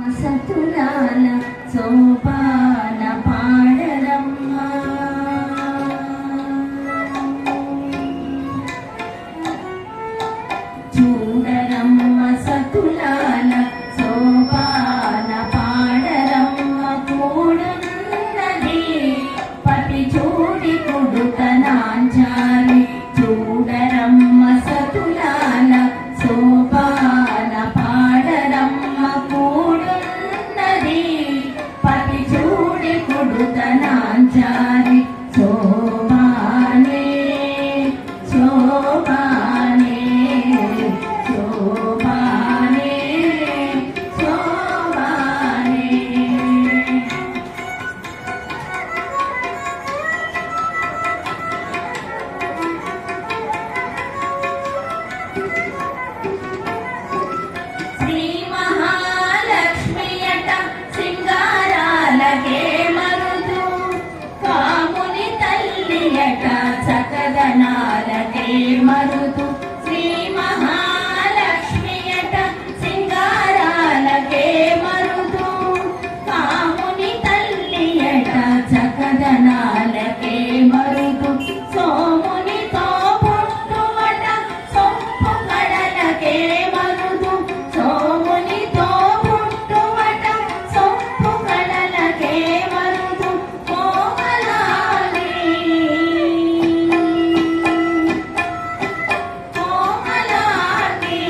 సతులాల సోపాన పాడరమ్మ చూడరమ్మ సతులాల సోపాన పాడరమ్మ కూడున్నది పతి చూడి కొడుతనాంచారి చూడరమ్మ సతులాల సోపాన పాడరమ్మ కూడున్నది పతి చూడి కొడుతనాంచారి శోభానే శోభానే శోభానే శోభానే శ్రీ మహాలక్ష్మియట సింగారాలకే మరుదు కాముని తల్లియట చకదనాలకే మరుదు శ్రీ మహాలక్ష్మియట సింగారాలకే మరుదు కాముని తల్లియట చకదనాలకే మరుదు సోమునితో పుట్టువట సొంపు కడలకే మరుదు సోమునితో పుట్టువట సొంపు కడలకే మరుదు కోమలాలి కోమలాలి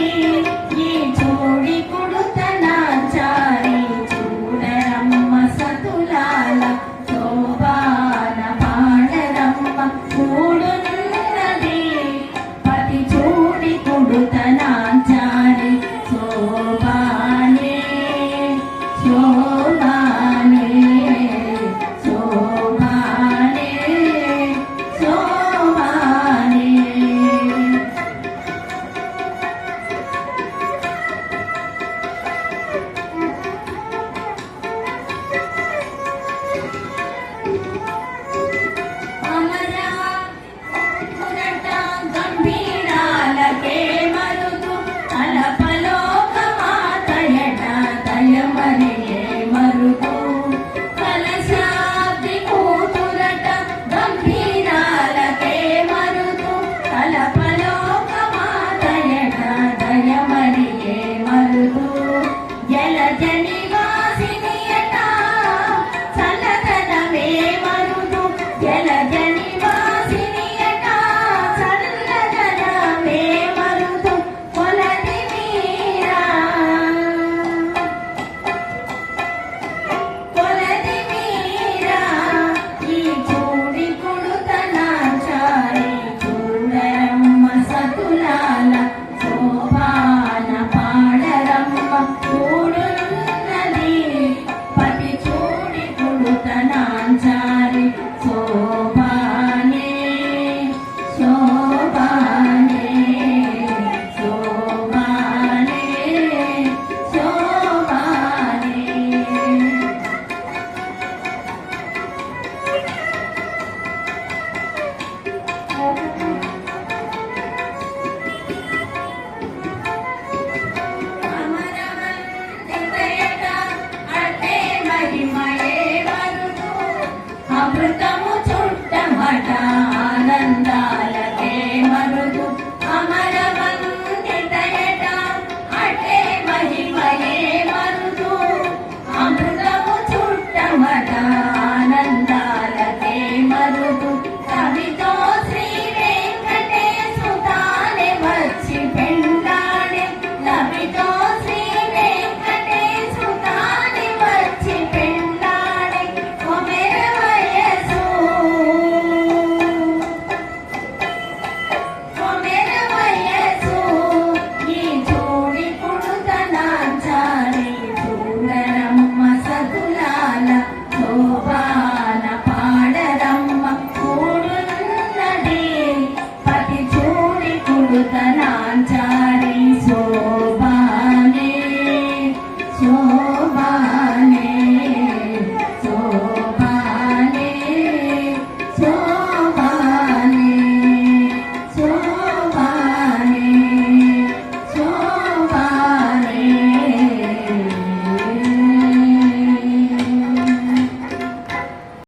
ఈ చూడి కుడుతనాచారి చూడరమ్మ సతులాల శోభాన పాడరమ్మ కూడున్నది పతి చూడి కుడుతనాచారి శోభానే శోభానే శోభానే శోభానే అమరా పురట గంభీరాలకే మరుదు అలపలోకమాతయట దయమరియే మరుదు కలశాబ్ది కూతురట గంభీరాలకే మరుదు అలపలోకమాతయట దయమరియే మరుదు జలజ నివాసినియట చల్లదనమే మరుదు జలజ నివాసినియట చల్లదనమే మరుదు కొలది మీరా కొలది మీరా ఈ చూడి కుడుతనాచారి చూడరమ్మ సతులాల శోభాన పాడరమ్మ కూడున్నది పతి చూడి కుడుతనాచారి శోభానే శోభానే శోభానే శోభానే అమరవంతితయట అట్టే మహిమయే మరుదు అమృతము చుట్టమట ఆనందాలకే మరుదు అమరవంతితయట అట్టే మహిమయే మరుదు అమృతము చుట్టమట ఆనందాలకే మరుదు కవితో శ్రీ వెంకటేశుతానే వచ్చి పెండాడే కవితో శ్రీ వెంకటేశుతానే వచ్చి పెండాడే కొమెర వయసు కొమెర వయసు ఈ చూడి కుడుతనాచారి చూడరమ్మ సతులాల శోభాన పాడరమ్మ కూడున్నది పతి చూడి కుడుతనాచారి శోభానే శోభానే